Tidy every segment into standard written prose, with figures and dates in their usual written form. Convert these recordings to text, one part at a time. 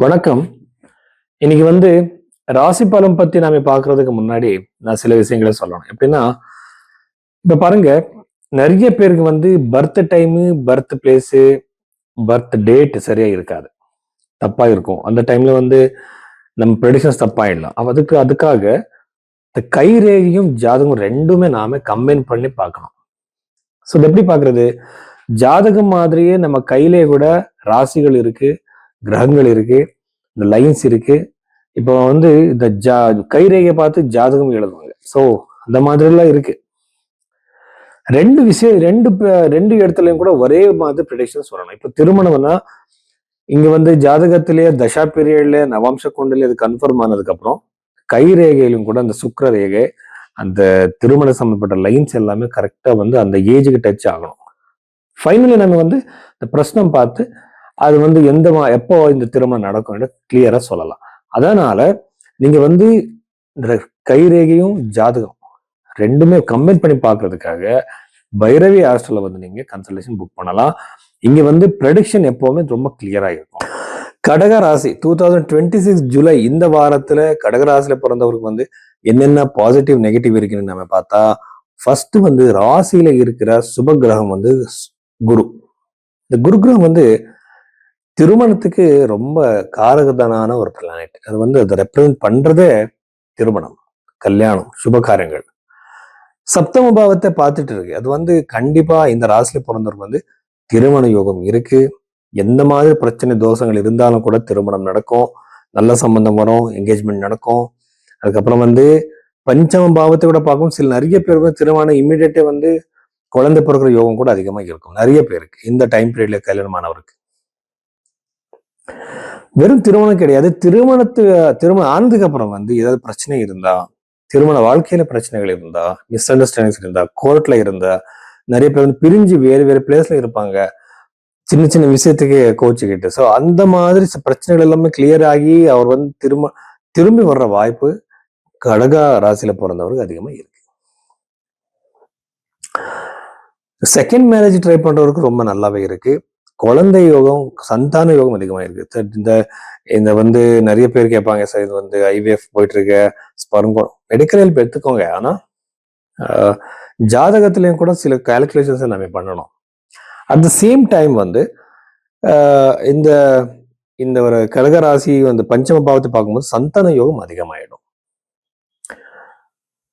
வணக்கம். இன்னைக்கு ராசி பலன் பத்தி நாம பாக்குறதுக்கு முன்னாடி நான் சில விஷயங்களை சொல்லணும். எப்படின்னா, இப்ப பாருங்க, நிறைய பேருக்கு birth time, birth place, birth date சரியா இருக்காது. தப்பா இருக்கும். அந்த டைம்ல நம்ம ப்ரெடிக்ஷன்ஸ் தப்பாயிடலாம். அதுக்காக இந்த கை ரேகையும் ஜாதகம் ரெண்டுமே நாம கம்பைன் பண்ணி பார்க்கணும். ஸோ இது எப்படி பார்க்கறது? ஜாதகம் மாதிரியே நம்ம கையிலே கூட ராசிகள் இருக்கு, கிரகங்கள் இருக்கு, இந்த லைன்ஸ் இருக்கு. இப்போ இந்த கைரேகையை பார்த்து ஜாதகம் எழுதுவாங்க. ஸோ அந்த மாதிரிலாம் இருக்கு. ரெண்டு விஷயம் ரெண்டு இடத்துலயும் கூட ஒரே மாதிரி ப்ரெடிக்ஷன் சொல்லணும். இப்போ திருமணம்னா இங்க ஜாதகத்திலேயே தசா பீரியட்ல நவாம்ச குண்டல இது கன்ஃபார்ம் ஆனதுக்கு அப்புறம் கைரேகையிலும் கூட அந்த சுக்கிர ரேகை, அந்த திருமண சம்பந்தப்பட்ட லைன்ஸ் எல்லாமே கரெக்டா அந்த ஏஜுக்கு டச் ஆகணும். ஃபைனலி நம்ம இந்த பிரச்சனை பார்த்து அது எப்போ இந்த திருமணம் நடக்கும் கிளியரா சொல்லலாம். அதனால நீங்க இந்த கைரேகையும் ஜாதகம் ரெண்டுமே கம்பைன் பண்ணி பார்க்கறதுக்காக பைரவி ஹாஸ்டல்ல நீங்க கன்சல்டேஷன் புக் பண்ணலாம். இங்க ப்ரெடிக்ஷன் எப்பவுமே ரொம்ப கிளியரா இருக்கும். கடக ராசி 2026 ஜூலை இந்த வாரத்துல கடகராசியில பிறந்தவருக்கு என்னென்ன பாசிட்டிவ் நெகட்டிவ் இருக்குன்னு நம்ம பார்த்தா, ஃபர்ஸ்ட் ராசியில இருக்கிற சுப கிரகம் குரு. இந்த குரு கிரகம் திருமணத்துக்கு ரொம்ப காரகதான ஒரு பிளானட். அது அதை ரெப்ரசென்ட் பண்றதே திருமணம், கல்யாணம், சுபகாரியங்கள். சப்தம பாவத்தை பார்த்துட்டு இருக்கு. அது கண்டிப்பா இந்த ராசியில பிறந்தவருக்கு திருமண யோகம் இருக்கு. எந்த மாதிரி பிரச்சனை தோஷங்கள் இருந்தாலும் கூட திருமணம் நடக்கும், நல்ல சம்பந்தம் வரும், என்கேஜ்மெண்ட் நடக்கும். அதுக்கப்புறம் பஞ்சம பாவத்தை கூட பார்க்கும். சில நிறைய பேருக்கு திருமணம் இம்மிடியேட்டே குழந்தை பிறக்கிற யோகம் கூட அதிகமா இருக்கும் நிறைய பேருக்கு இந்த டைம் பீரியட்ல கல்யாணமானவருக்கு. வெறும் திருமணம் கிடையாது, திருமணம் ஆனதுக்கு அப்புறம் ஏதாவது பிரச்சனை இருந்தா, திருமண வாழ்க்கையில பிரச்சனைகள் இருந்தா, மிஸ் அண்டர்ஸ்டாண்டிங்ஸ் இருந்தா, கோர்ட்ல இருந்தா, நிறைய பேர் பிரிஞ்சு வேறு வேறு பிளேஸ்ல இருப்பாங்க, சின்ன சின்ன விஷயத்துக்கு கோச்சுக்கிட்டு. ஸோ அந்த மாதிரி பிரச்சனைகள் எல்லாமே கிளியர் ஆகி அவர் திரும்பி வர்ற வாய்ப்பு கடக ராசியில பிறந்தவருக்கு அதிகமா இருக்கு. செகண்ட் மேரேஜ் ட்ரை பண்றவருக்கு ரொம்ப நல்லாவே இருக்கு. குழந்தை யோகம், சந்தான யோகம் அதிகமா இருக்கு. இந்த நிறைய பேர் கேட்பாங்க, சார் இது ஐவிஎஃப் போயிட்டு இருக்க, ஸ்பர்ம் மெடிக்கல் ஹெல்ப் எடுத்துக்கோங்க. ஆனா ஜாதகத்திலையும் கூட சில கால்குலேஷன்ஸ் நம்ம பண்ணணும். அட் த சேம் டைம் இந்த இந்த ஒரு கடகராசி பஞ்சம பாவத்தை பார்க்கும்போது சந்தான யோகம் அதிகமாயிடும்.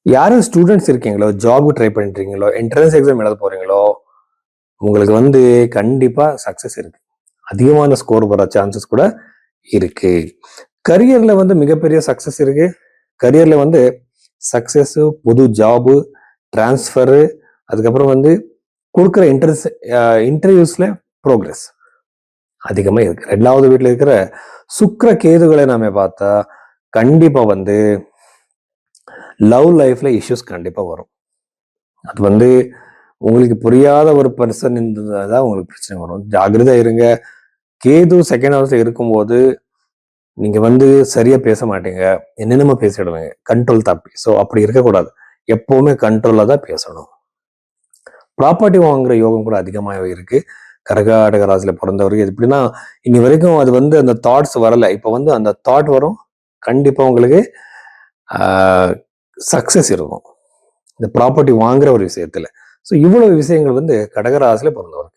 யாரும் ஸ்டூடெண்ட்ஸ் இருக்கீங்களோ, ஜாப் ட்ரை பண்ணிட்டு என்ட்ரன்ஸ் எக்ஸாம் எழுத போறீங்களோ, உங்களுக்கு கண்டிப்பா சக்சஸ் இருக்கு. அதிகமான ஸ்கோர் வர சான்சஸ் கூட இருக்கு. கரியர்ல மிகப்பெரிய சக்சஸ் இருக்கு. கரியர்ல சக்சஸ், புது ஜாபு, டிரான்ஸ்ஃபரு, அதுக்கப்புறம் கொடுக்குற இன்டர்வியூஸ்ல ப்ரோக்ரஸ் அதிகமா இருக்கு. ரெண்டாவது வீட்டுல இருக்கிற சுக்கிர கேதுகளை நாம பார்த்தா கண்டிப்பா லவ் லைஃப்ல இஷ்யூஸ் கண்டிப்பா வரும். அது உங்களுக்கு புரியாத ஒரு பர்சன் இருந்ததுதான் உங்களுக்கு பிரச்சனை வரும். ஜாகிரதா இருங்க. கேது செகண்ட் ஹவுஸ்ல இருக்கும்போது நீங்க சரியா பேச மாட்டீங்க, என்னென்னமோ பேசிடுவீங்க, கண்ட்ரோல் தப்பி. ஸோ அப்படி இருக்கக்கூடாது. எப்பவுமே கண்ட்ரோலா தான் பேசணும். ப்ராப்பர்ட்டி வாங்குற யோகம் கூட அதிகமாக இருக்கு கர்நாடக ராசியில பிறந்தவருக்கு. எப்படின்னா இனி வரைக்கும் அது அந்த தாட்ஸ் வரல. இப்போ அந்த தாட் வரும். கண்டிப்பா உங்களுக்கு சக்சஸ் இருக்கும் இந்த ப்ராப்பர்ட்டி வாங்குற ஒரு விஷயத்துல. ஸோ இவ்வளவு விஷயங்கள் கடகராசியில பிறந்தவருக்கு.